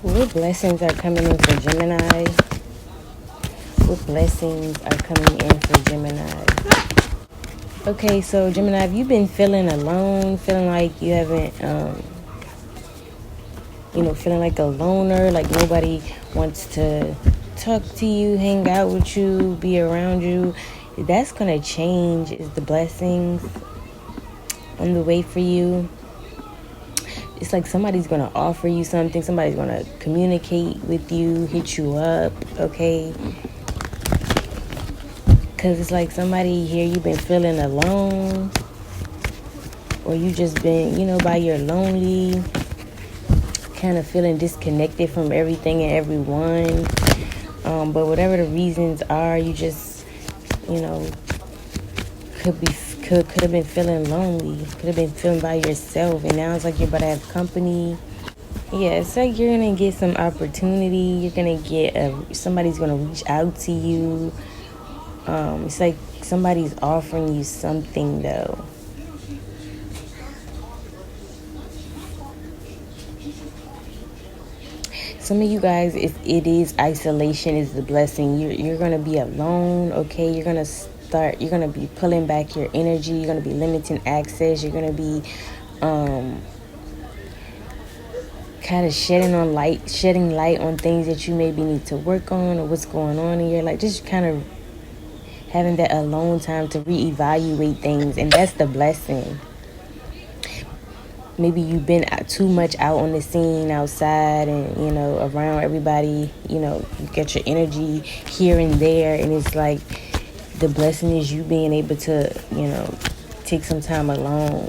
What blessings are coming in for Gemini? What blessings are coming in for Gemini? Okay, so Gemini, have you been feeling alone, feeling like you haven't, feeling like a loner, like nobody wants to talk to you, hang out with you, be around you? That's going to change. Is the blessings on the way for you? It's like somebody's going to offer you something. Somebody's going to communicate with you, hit you up, okay? Because it's like somebody here, you've been feeling alone. Or you just been, by your lonely, kind of feeling disconnected from everything and everyone. But whatever the reasons are, you just, could have been feeling lonely. Could have been feeling by yourself. And now it's like you're about to have company. Yeah, it's like you're going to get some opportunity. You're going to get, somebody's going to reach out to you. It's like somebody's offering you something, though. Some of you guys, it is isolation is the blessing. You're going to be alone, okay? You're going to be pulling back your energy. You're going to be limiting access. You're going to be kind of shedding light on things that you maybe need to work on or what's going on in your life. Just kind of having that alone time to reevaluate things, and that's the blessing. Maybe you've been too much out on the scene outside and, around everybody, you get your energy here and there. And it's like the blessing is you being able to, take some time alone.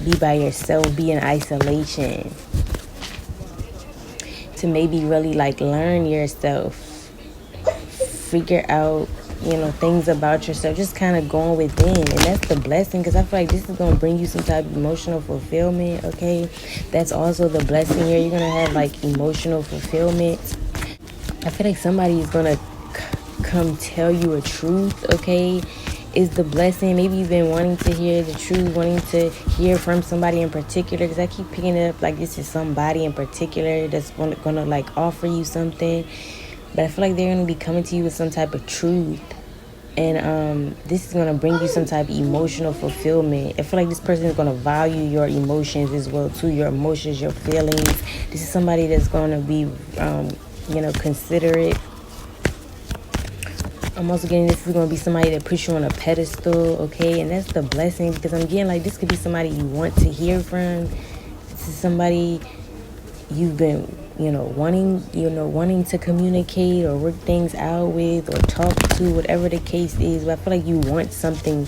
Be by yourself, be in isolation. To maybe really learn yourself. Figure out things about yourself, just kind of going within. And that's the blessing, because I feel like this is going to bring you some type of emotional fulfillment, okay? That's also the blessing here. You're going to have emotional fulfillment. I feel like somebody is going to come tell you a truth, okay? Is the blessing. Maybe you've been wanting to hear the truth, wanting to hear from somebody in particular, because I keep picking it up like this is somebody in particular that's going to offer you something. But I feel like they're going to be coming to you with some type of truth. And this is going to bring you some type of emotional fulfillment. I feel like this person is going to value your emotions as well, too. Your emotions, your feelings. This is somebody that's going to be, considerate. I'm also getting this is going to be somebody that puts you on a pedestal, okay? And that's the blessing, because I'm getting this could be somebody you want to hear from. This is somebody you've been wanting to communicate or work things out with or talk to, whatever the case is. But I feel like you want something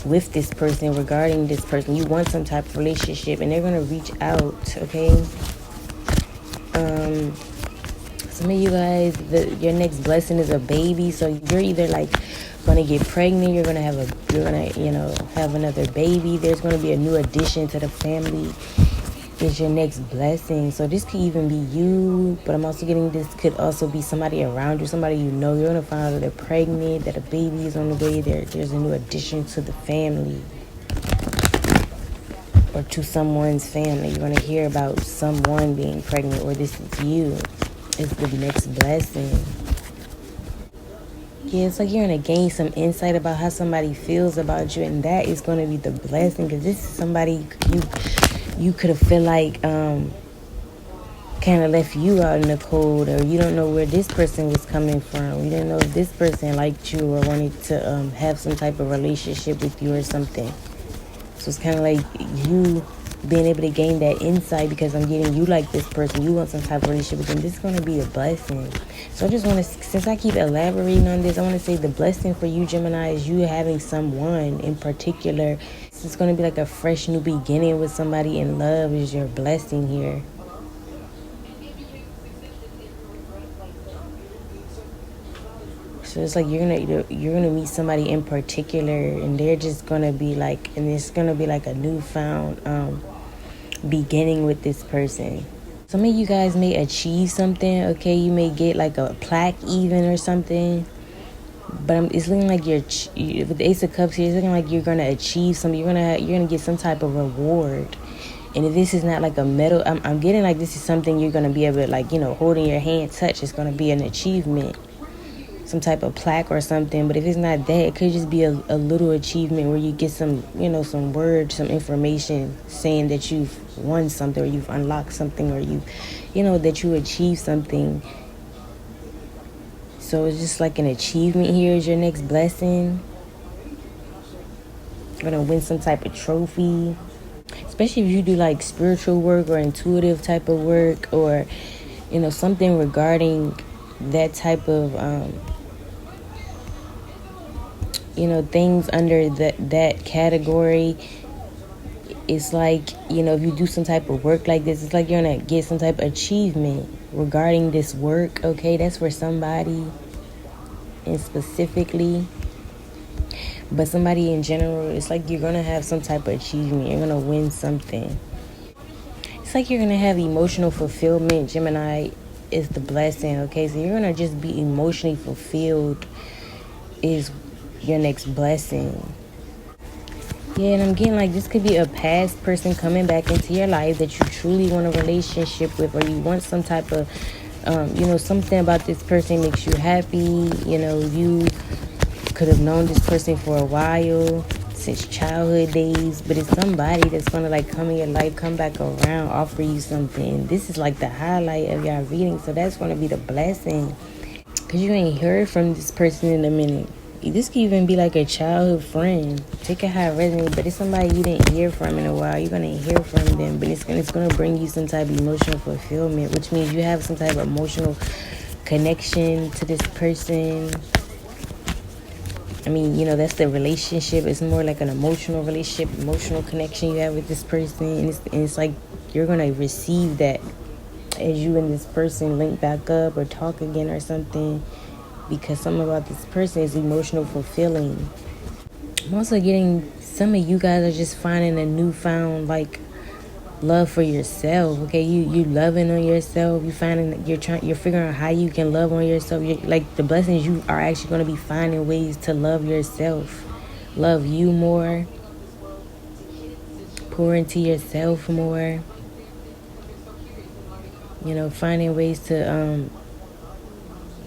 with this person, regarding this person. You want some type of relationship, and they're going to reach out, okay? Some of you guys, your next blessing is a baby. So you're either going to get pregnant, you're going to have another baby. There's going to be a new addition to the family. Is your next blessing. So this could even be you, but I'm also getting this could also be somebody around you, somebody you know. You're going to find out that they're pregnant, that a baby is on the way. There's a new addition to the family or to someone's family. You're going to hear about someone being pregnant, or this is you. It's the next blessing. Yeah, it's like you're going to gain some insight about how somebody feels about you, and that is going to be the blessing, because this is somebody you could have felt like kind of left you out in the cold, or you don't know where this person was coming from. You didn't know if this person liked you or wanted to have some type of relationship with you or something. So it's kind of like you being able to gain that insight, because I'm getting you like this person. You want some type of relationship with them. This is going to be a blessing. So I just want to, since I keep elaborating on this, I want to say the blessing for you, Gemini, is you having someone in particular. It's going to be like a fresh new beginning with somebody in love is your blessing here. So it's like you're gonna meet somebody in particular, and they're just gonna be and it's gonna be like a newfound beginning with this person. Some of you guys may achieve something, okay? You may get a plaque even or something. But it's looking like with the Ace of Cups here, it's looking like you're gonna achieve something. You're gonna get some type of reward. And if this is not like a medal, I'm getting like this is something you're going to be able to, like, hold in your hand, touch. It's going to be an achievement, some type of plaque or something. But if it's not that, it could just be a little achievement where you get some, some words, some information saying that you've won something, or you've unlocked something, or that you achieved something. So it's just like an achievement here is your next blessing. You're going to win some type of trophy. Especially if you do like spiritual work or intuitive type of work, or something regarding that type of things under that category. It's like, if you do some type of work like this, it's like you're gonna get some type of achievement regarding this work. Okay, that's for somebody and specifically. But somebody in general, it's like you're going to have some type of achievement. You're going to win something. It's like you're going to have emotional fulfillment. Gemini is the blessing, okay? So you're going to just be emotionally fulfilled is your next blessing. Yeah, and I'm getting like this could be a past person coming back into your life that you truly want a relationship with, or you want some type of, something about this person makes you happy. You could have known this person for a while, since childhood days, but it's somebody that's gonna like come in your life, come back around, offer you something. This is like the highlight of your reading, so that's gonna be the blessing, because you ain't heard from this person in a minute. This could even be like a childhood friend. Take it how it resonates, but it's somebody you didn't hear from in a while. You're gonna hear from them, but it's gonna bring you some type of emotional fulfillment, which means you have some type of emotional connection to this person. I mean, that's the relationship. It's more like an emotional relationship, emotional connection you have with this person. And it's like you're going to receive that as you and this person link back up or talk again or something, because something about this person is emotional fulfilling. I'm also getting some of you guys are just finding a newfound, like, love for yourself. Okay, you loving on yourself. You finding you're figuring out how you can love on yourself. Like the blessings, you are actually going to be finding ways to love yourself, love you more, pour into yourself more. Finding ways to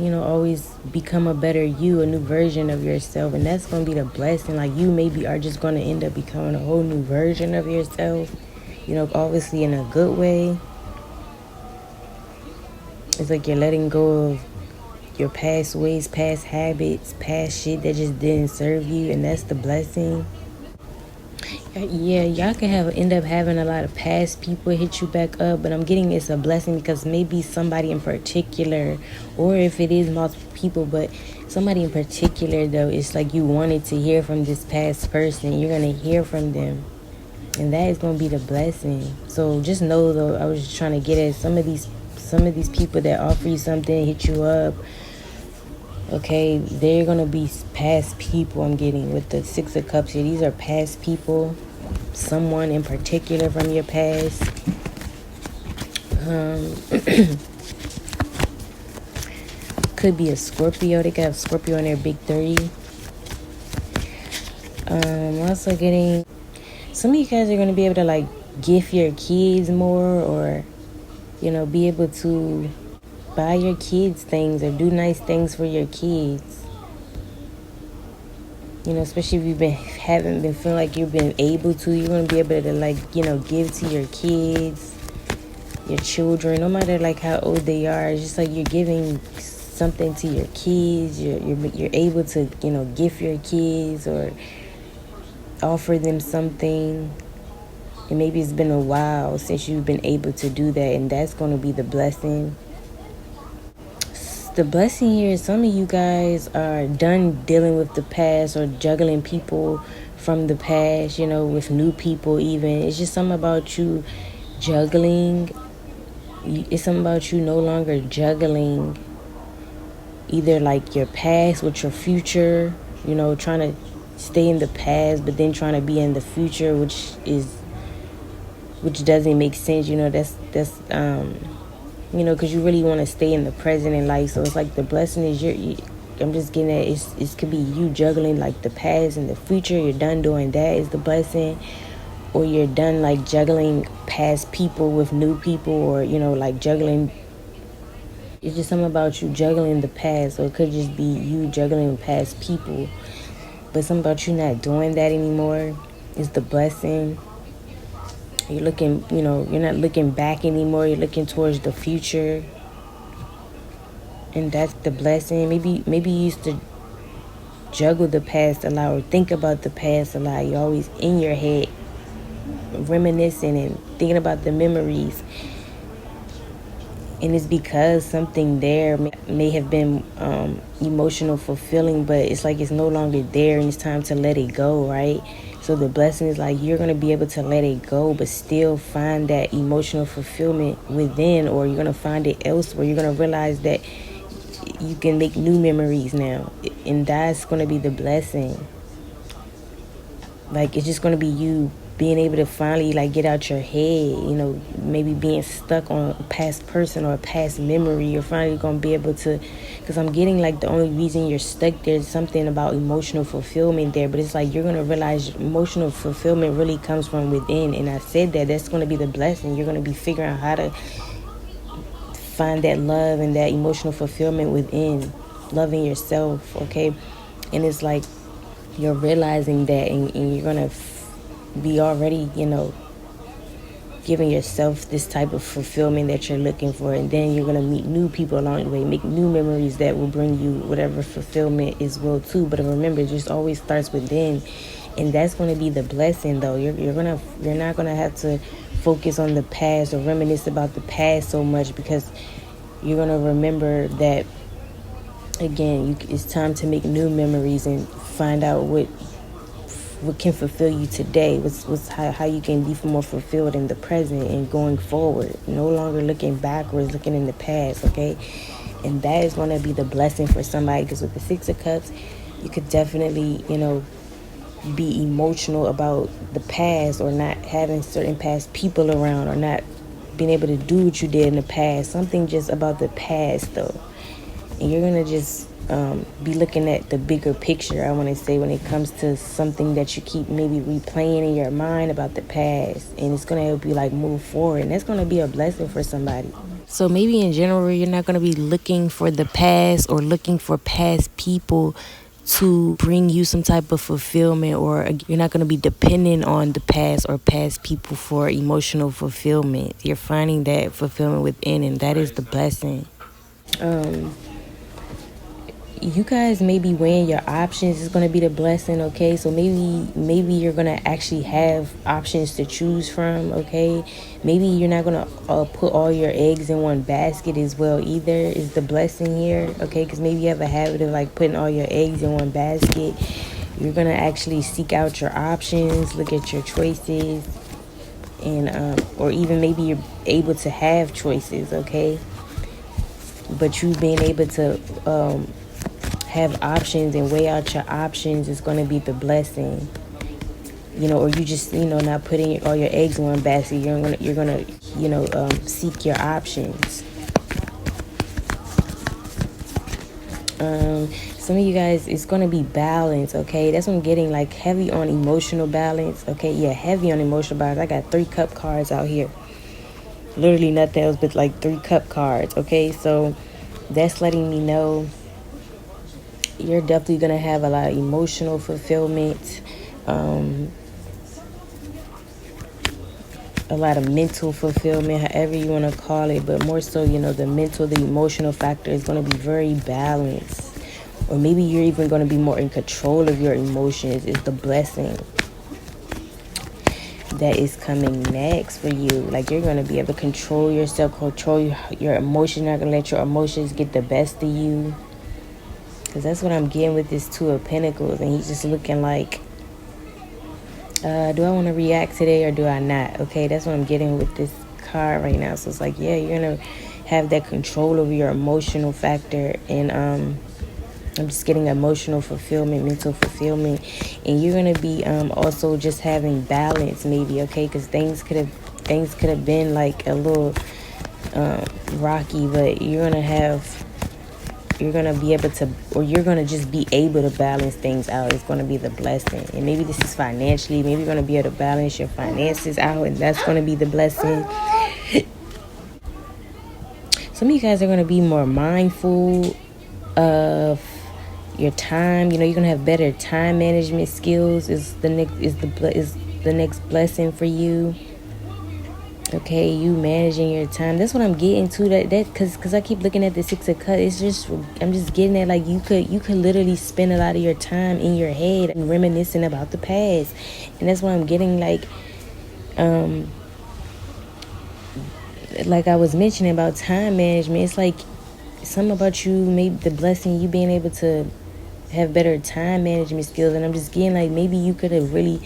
always become a better you, a new version of yourself. And that's going to be the blessing. Like, you maybe are just going to end up becoming a whole new version of yourself, obviously in a good way. It's like you're letting go of your past ways, past habits, past shit that just didn't serve you, and that's the blessing. Yeah, y'all can end up having a lot of past people hit you back up, but I'm getting it's a blessing because maybe somebody in particular, or if it is multiple people, but somebody in particular, though, it's like you wanted to hear from this past person. You're going to hear from them, and that is going to be the blessing. So just know, though, I was just trying to get at some of these people that offer you something, hit you up. Okay, they're going to be past people. I'm getting with the Six of Cups here. These are past people. Someone in particular from your past. Could be a Scorpio. They could have Scorpio in their big 3. Also getting some of you guys are going to be able to like gift your kids more, or be able to buy your kids things or do nice things for your kids. Especially if you haven't been feeling like you've been able to, you're going to be able to like, give to your kids, your children, no matter like how old they are. It's just like you're giving something to your kids. You're able to, gift your kids or offer them something. And maybe it's been a while since you've been able to do that, and that's going to be the blessing. The blessing here is some of you guys are done dealing with the past or juggling people from the past, with new people even. It's just something about you juggling. It's something about you no longer juggling either like your past with your future, trying to stay in the past but then trying to be in the future, which doesn't make sense. That's because you really want to stay in the present in life. So it's like the blessing is I'm just getting at it could be you juggling like the past and the future. You're done doing that is the blessing. or you're done like juggling past people with new people, or like juggling. It's just something about you juggling the past, or it could just be you juggling past people, but something about you not doing that anymore is the blessing. You're looking, you're not looking back anymore, you're looking towards the future, and that's the blessing. Maybe you used to juggle the past a lot or think about the past a lot. You're always in your head reminiscing and thinking about the memories, and it's because something there may have been emotional fulfilling, but it's like it's no longer there and it's time to let it go, right? So the blessing is like you're going to be able to let it go but still find that emotional fulfillment within, or you're going to find it elsewhere. You're going to realize that you can make new memories now, and that's going to be the blessing. Like, it's just going to be you being able to finally like get out your head, maybe being stuck on a past person or a past memory. You're finally going to be able to, because I'm getting like the only reason you're stuck there is something about emotional fulfillment there, but it's like you're going to realize emotional fulfillment really comes from within. And I said that's going to be the blessing. You're going to be figuring out how to find that love and that emotional fulfillment within, loving yourself, okay? And it's like you're realizing that, and you're going to be already, giving yourself this type of fulfillment that you're looking for. And then you're going to meet new people along the way, make new memories that will bring you whatever fulfillment is will too. But remember, it just always starts within, and that's going to be the blessing though. You're not going to have to focus on the past or reminisce about the past so much, because you're going to remember that again, it's time to make new memories and find out what can fulfill you today. What's how you can be more fulfilled in the present and going forward. No longer looking backwards, looking in the past, okay? And that is going to be the blessing for somebody, because with the Six of Cups, you could definitely, be emotional about the past, or not having certain past people around, or not being able to do what you did in the past. Something just about the past, though. And you're going to just be looking at the bigger picture, I want to say, when it comes to something that you keep maybe replaying in your mind about the past, and it's going to help you like move forward, and that's going to be a blessing for somebody. So maybe in general, you're not going to be looking for the past or looking for past people to bring you some type of fulfillment, or you're not going to be dependent on the past or past people for emotional fulfillment. You're finding that fulfillment within, and that is the blessing. You guys may be weighing your options. Is going to be the blessing, okay? So maybe you're going to actually have options to choose from, okay? Maybe you're not going to put all your eggs in one basket as well either, is the blessing here, okay? Because maybe you have a habit of like putting all your eggs in one basket. You're going to actually seek out your options, look at your choices, and or even maybe you're able to have choices, okay? But you being able to have options and weigh out your options is going to be the blessing, or you just not putting all your eggs in one basket. You're gonna seek your options. Some of you guys, it's going to be balance, okay? That's what I'm getting, like heavy on emotional balance, okay? Yeah, heavy on emotional balance. I got 3 cup cards out here, literally nothing else but like 3 cup cards, okay? So that's letting me know you're definitely going to have a lot of emotional fulfillment, a lot of mental fulfillment, however you want to call it, but more so, the mental, the emotional factor is going to be very balanced. Or maybe you're even going to be more in control of your emotions, is the blessing that is coming next for you. Like, you're going to be able to control yourself, control your emotions. You're not going to let your emotions get the best of you. Because that's what I'm getting with this 2 of Pentacles. And he's just looking like, do I want to react today or do I not? Okay, that's what I'm getting with this card right now. So it's like, yeah, you're going to have that control over your emotional factor. And I'm just getting emotional fulfillment, mental fulfillment. And you're going to be also just having balance maybe, okay? Because things could have been like a little rocky, but you're going to have you're gonna be able to, or you're gonna just be able to balance things out. It's gonna be the blessing. And maybe this is financially. Maybe you're gonna be able to balance your finances out, and that's gonna be the blessing. Some of you guys are gonna be more mindful of your time. You're gonna have better time management skills. Is the next blessing for you. Okay, you managing your time. That's what I'm getting to. That because I keep looking at the Six of Cups. I'm just getting at, like, you could literally spend a lot of your time in your head and reminiscing about the past, and that's what I'm getting. Like I was mentioning about time management. It's like something about you, maybe the blessing, you being able to have better time management skills, and I'm just getting like maybe you could have really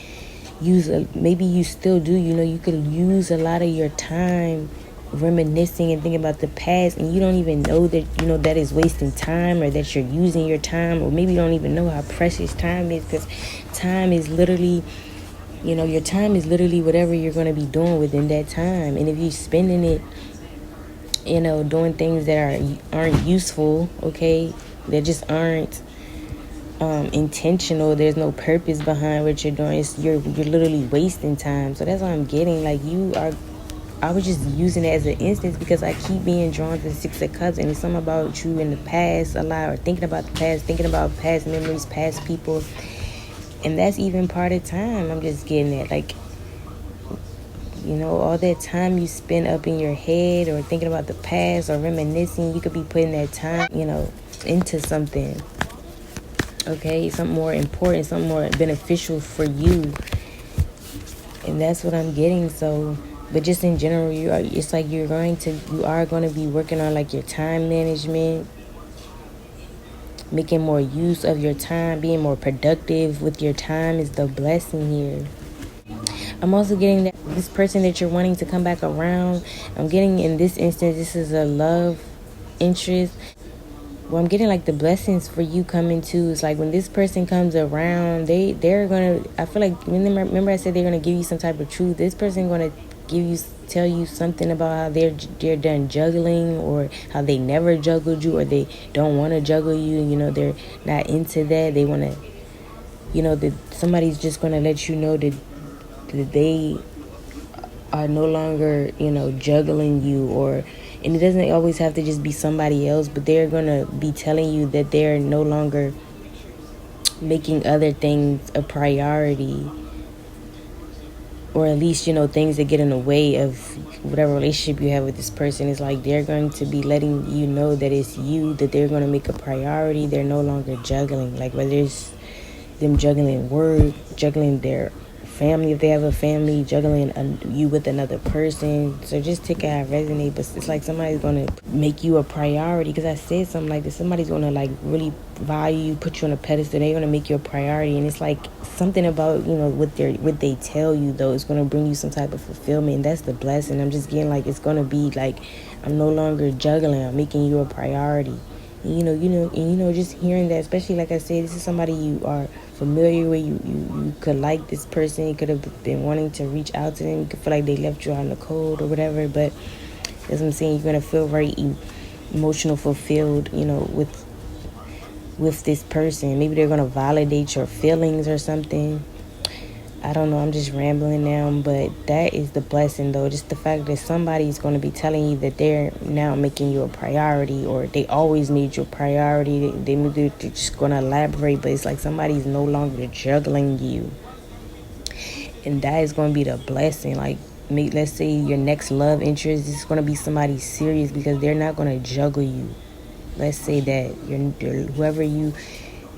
maybe you still do, you could use a lot of your time reminiscing and thinking about the past, and you don't even know that that is wasting time, or that you're using your time, or maybe you don't even know how precious time is, because time is literally, your time is literally whatever you're going to be doing within that time. And if you're spending it doing things that aren't useful, okay, that just aren't intentional, there's no purpose behind what you're doing, you're literally wasting time. So that's what I'm getting. Like, I was just using it as an instance because I keep being drawn to the Six of Cups, and it's something about you in the past a lot, or thinking about the past, thinking about past memories, past people, and that's even part of time. I'm just getting it, like, all that time you spend up in your head or thinking about the past or reminiscing, you could be putting that time into something. Okay, something more important, something more beneficial for you. And that's what I'm getting. So, but just in general, it's like you are going to be working on, like, your time management, making more use of your time, being more productive with your time is the blessing here. I'm also getting that this person that you're wanting to come back around, I'm getting in this instance, this is a love interest. Well, I'm getting like the blessings for you coming too. It's like when this person comes around, they're gonna, I feel like, remember I said they're gonna give you some type of truth. This person gonna tell you something about how they're done juggling, or how they never juggled you, or they don't want to juggle you. They're not into that. They want to, that somebody's just gonna let you know that they are no longer, juggling you, and it doesn't always have to just be somebody else, but they're going to be telling you that they're no longer making other things a priority, or at least, things that get in the way of whatever relationship you have with this person. It's like they're going to be letting you know that it's you, that they're going to make a priority. They're no longer juggling, like whether it's them juggling work, juggling their family if they have a family, juggling you with another person. So just take it how it resonates. But it's like somebody's going to make you a priority, because I said something like this. Somebody's going to, like, really value you, put you on a pedestal. They're going to make you a priority, and it's like something about what they tell you, though, is going to bring you some type of fulfillment, and that's the blessing. I'm just getting like it's going to be like, I'm no longer juggling, I'm making you a priority. And just hearing that, especially like I said, this is somebody you are familiar with. You could like this person. You could have been wanting to reach out to them. You could feel like they left you out in the cold or whatever. But that's what I'm saying. You're gonna feel very emotional fulfilled, with this person. Maybe they're gonna validate your feelings or something. I don't know, I'm just rambling now, but that is the blessing, though. Just the fact that somebody's going to be telling you that they're now making you a priority, or they always made you a priority. They're just going to elaborate, but it's like somebody's no longer juggling you. And that is going to be the blessing. Like, let's say your next love interest is going to be somebody serious, because they're not going to juggle you. Let's say that you're whoever you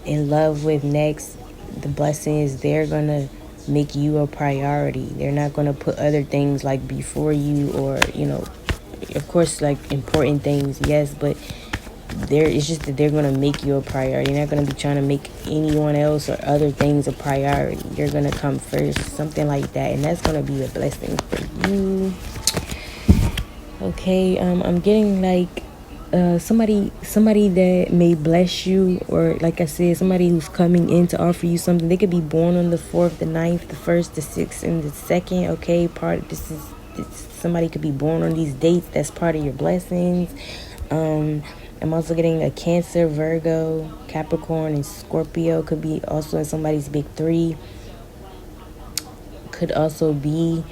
in love with next, the blessing is they're going to make you a priority. They're not going to put other things like before you, or of course, like important things, yes, but it's just that they're going to make you a priority. You're not going to be trying to make anyone else or other things a priority. You're going to come first, something like that, and that's going to be a blessing for you. Okay, I'm getting like somebody that may bless you, or like I said, somebody who's coming in to offer you something. They could be born on the 4th, the 9th, the 1st, the 6th, and the 2nd. Okay, somebody could be born on these dates. That's part of your blessings. I'm also getting a Cancer, Virgo, Capricorn, and Scorpio. Could be also in somebody's big three. Could also be,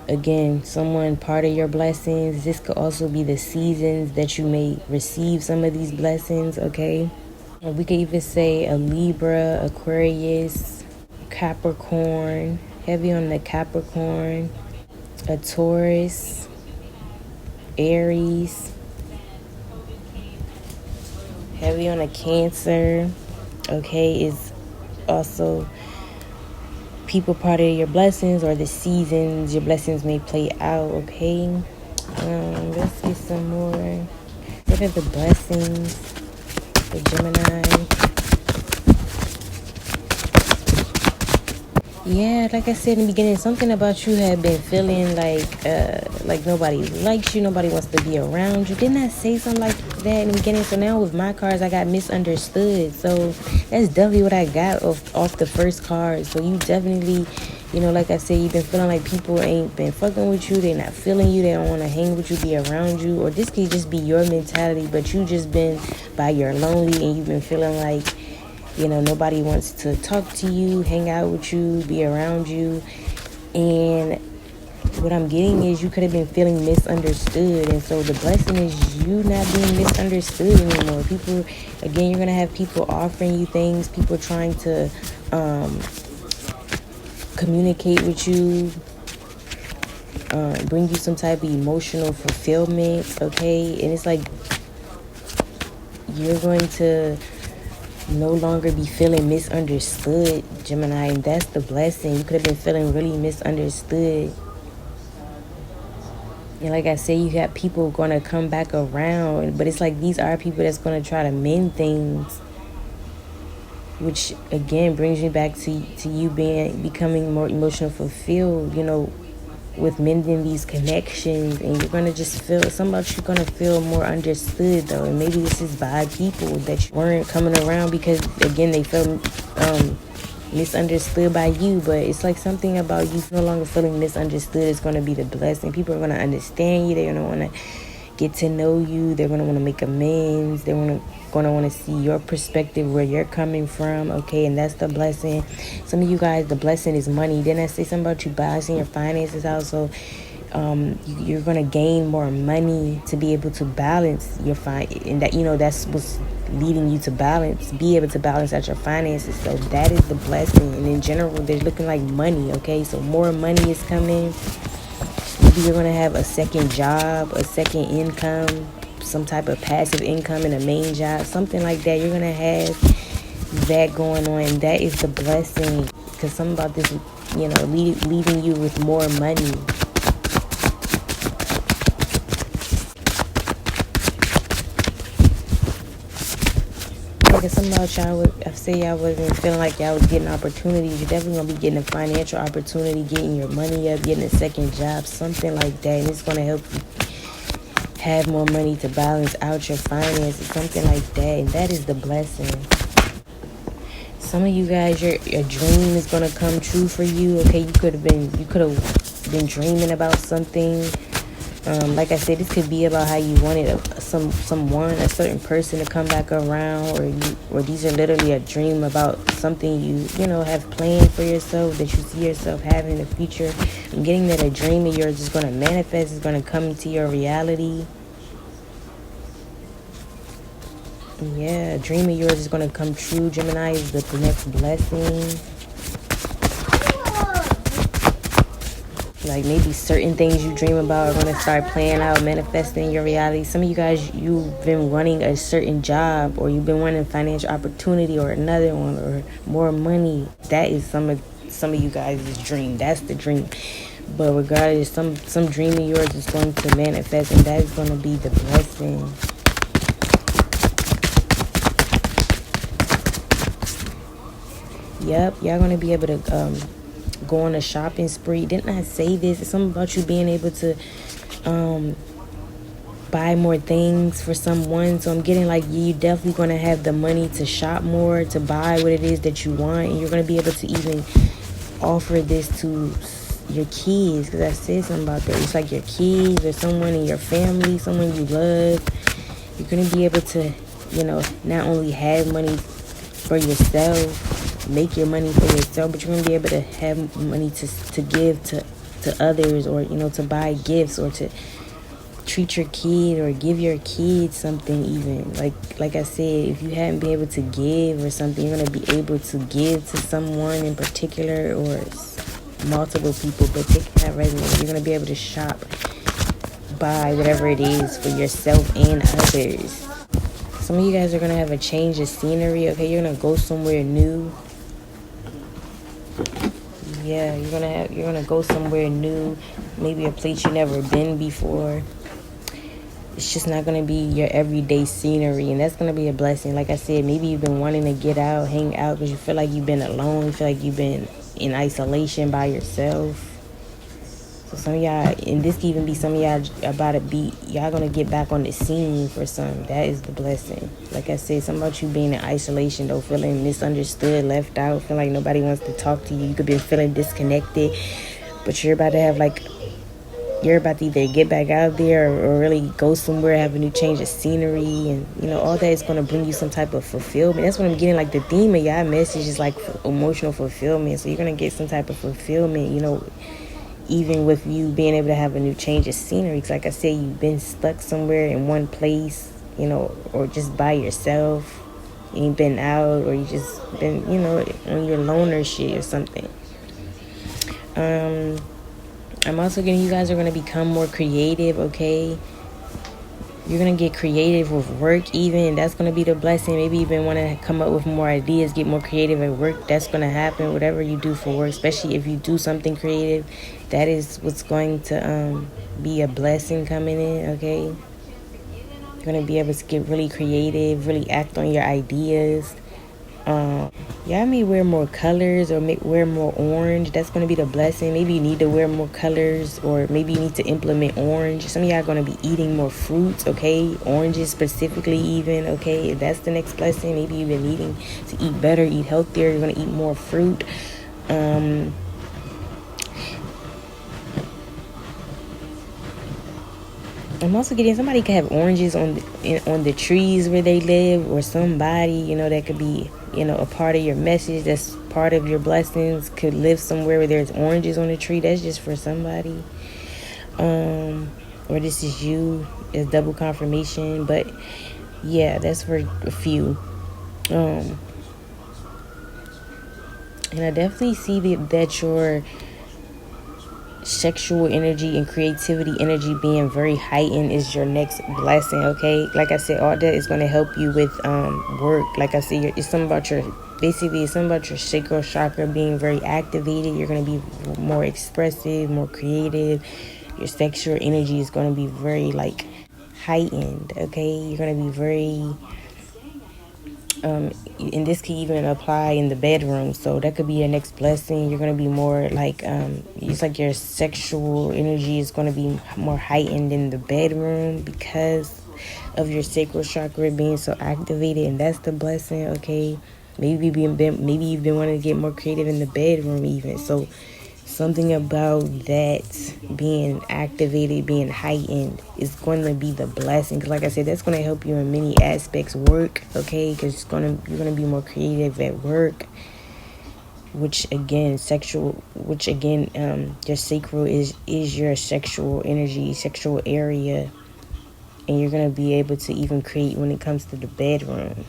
again, someone part of your blessings. This could also be the seasons that you may receive some of these blessings, okay? And we could even say a Libra, Aquarius, Capricorn, heavy on the Capricorn, a Taurus, Aries, heavy on a Cancer, okay, is also people part of your blessings or the seasons your blessings may play out, okay? Let's get some more. What are the blessings for Gemini? Yeah, like I said in the beginning, something about you had been feeling like nobody likes you, nobody wants to be around you. Didn't I say something like that in the beginning? So now with my cards, I got misunderstood. So that's definitely what I got off the first card. So you definitely, like I said, you've been feeling like people ain't been fucking with you. They're not feeling you. They don't want to hang with you, be around you. Or this could just be your mentality, but you just been by your lonely and you've been feeling like, nobody wants to talk to you, hang out with you, be around you. And what I'm getting is you could have been feeling misunderstood. And so the blessing is you not being misunderstood anymore. People, again, you're going to have people offering you things, people trying to communicate with you, bring you some type of emotional fulfillment, okay? And it's like you're going to no longer be feeling misunderstood, Gemini, and that's the blessing. You could have been feeling really misunderstood. And like I said, you got people going to come back around, but it's like these are people that's going to try to mend things, which again brings me back to you becoming more emotional fulfilled, with mending these connections. And you're going to just feel, some about you going to feel more understood though. And maybe this is by people that weren't coming around because again they felt misunderstood by you. But it's like something about you no longer feeling misunderstood is going to be the blessing. People are going to understand you. They're going to want to get to know you. They're going to want to make amends. They're going to want to see your perspective, where you're coming from, okay? And that's the blessing. Some of you guys, the blessing is money. Didn't I say something about you balancing your finances out? So you're going to gain more money to be able to balance your and that, that's what's leading you to be able to balance out your finances. So that is the blessing. And in general, they're looking like money, okay? So more money is coming. Maybe you're going to have a second job, a second income, some type of passive income in a main job, something like that. You're going to have that going on. That is the blessing, because something about this, leaving you with more money. Because something about y'all, I say y'all wasn't feeling like y'all was getting opportunities. You're definitely going to be getting a financial opportunity, getting your money up, getting a second job, something like that. And it's going to help you have more money to balance out your finances, something like that. And that is the blessing. Some of you guys, your dream is going to come true for you, okay? You could have been dreaming about something. Like I said, this could be about how you wanted a certain person to come back around, or these are literally a dream about something you have planned for yourself, that you see yourself having in the future. I'm getting that a dream of yours is going to manifest, is going to come into your reality. Yeah, a dream of yours is going to come true. Gemini is the next blessing. Like maybe certain things you dream about are going to start playing out, manifesting in your reality. Some of you guys, you've been wanting a certain job, or you've been wanting a financial opportunity, or another one, or more money. That is some of you guys' dream. That's the dream. But regardless, some dream of yours is going to manifest, and that is going to be the blessing. Yep, y'all going to be able to go on a shopping spree. Didn't I say this? It's something about you being able to buy more things for someone. So I'm getting like you definitely going to have the money to shop more, to buy what it is that you want. And you're going to be able to even offer this to your kids, because I said something about that. It's like your kids or someone in your family, someone you love. You're going to be able to, not only have money for yourself, make your money for yourself, but you're going to be able to have money to give to others, or, to buy gifts, or to treat your kid or give your kid something. Even like I said, if you haven't been able to give or something, you're going to be able to give to someone in particular, or multiple people. But take that resume, you're going to be able to shop, buy whatever it is for yourself and others. Some of you guys are going to have a change of scenery, okay? You're going to go somewhere new. Yeah, you're going to go somewhere new, maybe a place you never been before. It's just not going to be your everyday scenery, and that's going to be a blessing. Like I said, maybe you've been wanting to get out, hang out, because you feel like you've been alone. You feel like you've been in isolation by yourself. So some of y'all, and this could even be some of y'all y'all going to get back on the scene for some. That is the blessing. Like I said, something about you being in isolation, though, feeling misunderstood, left out, feeling like nobody wants to talk to you. You could be feeling disconnected, but you're about to either get back out there, or really go somewhere, have a new change of scenery, and all that is going to bring you some type of fulfillment. That's what I'm getting. Like the theme of y'all message is like emotional fulfillment. So you're going to get some type of fulfillment, even with you being able to have a new change of scenery. Because like I said, you've been stuck somewhere in one place, or just by yourself. You ain't been out, or you just been, on your loner shit or something. I'm also getting you guys are going to become more creative, okay? You're going to get creative with work even. That's going to be the blessing. Maybe you've been wanting to come up with more ideas, get more creative at work. That's going to happen, whatever you do for work, especially if you do something creative. That is what's going to be a blessing coming in, okay? You're going to be able to get really creative, really act on your ideas. Y'all may wear more colors, or wear more orange. That's going to be the blessing. Maybe you need to wear more colors, or maybe you need to implement orange. Some of y'all are going to be eating more fruits, okay? Oranges specifically even, okay? That's the next blessing. Maybe you've been needing to eat better, eat healthier. You're going to eat more fruit. I'm also getting somebody could have oranges on the trees where they live, or somebody, that could be, a part of your message, that's part of your blessings, could live somewhere where there's oranges on the tree. That's just for somebody. Or this is you. It's double confirmation. But yeah, that's for a few. And I definitely see that your sexual energy and creativity energy being very heightened is your next blessing, okay? Like I said, all that is going to help you with work. Like I said, it's something about your sacral chakra being very activated. You're going to be more expressive, more creative. Your sexual energy is going to be very heightened, okay? You're going to be very and this can even apply in the bedroom, so that could be your next blessing. You're going to be more it's like your sexual energy is going to be more heightened in the bedroom because of your sacral chakra being so activated, and that's the blessing, okay? Maybe you've been wanting to get more creative in the bedroom even, so something about that being activated, being heightened, is going to be the blessing. Because like I said, that's going to help you in many aspects. Work, okay? Because you're going to be more creative at work. Which again, your sacral is your sexual energy, sexual area. And you're going to be able to even create when it comes to the bedroom.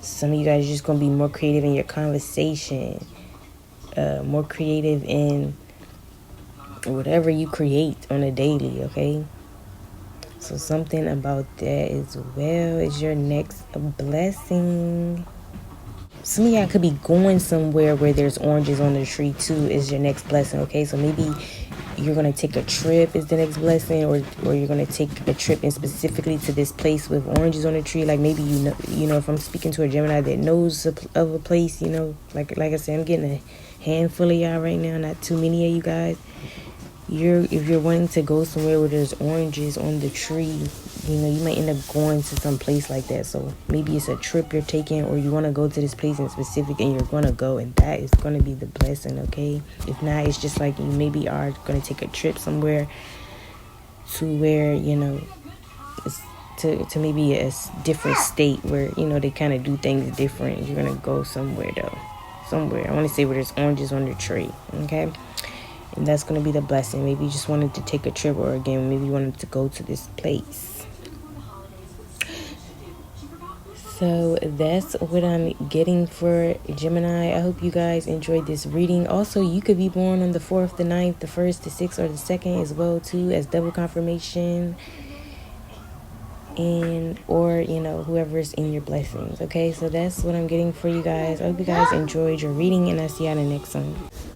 Some of you guys are just going to be more creative in your conversation. More creative in whatever you create on a daily, okay? So something about that as well is your next blessing. Some of y'all could be going somewhere where there's oranges on the tree too, is your next blessing, okay? So maybe you're going to take a trip is the next blessing, or you're going to take a trip and specifically to this place with oranges on the tree. Like maybe if I'm speaking to a Gemini that knows of a place, like I said, I'm getting a handful of y'all right now, not too many of you guys. If you're wanting to go somewhere where there's oranges on the tree, you might end up going to some place like that. So maybe it's a trip you're taking, or you want to go to this place in specific and you're going to go, and that is going to be the blessing, okay? If not, it's just like you maybe are going to take a trip somewhere to where, it's to maybe a different state where, you know, they kind of do things different. You're going to go somewhere, though. Somewhere. I want to say where there's oranges on the tree. Okay? And that's going to be the blessing. Maybe you just wanted to take a trip, or again, maybe you wanted to go to this place. So that's what I'm getting for Gemini. I hope you guys enjoyed this reading. Also, you could be born on the 4th, the 9th, the 1st, the 6th, or the 2nd as well, too, as double confirmation. And or, you know, whoever's in your blessings. Okay, so that's what I'm getting for you guys. I hope you guys enjoyed your reading, and I'll see you on the next one.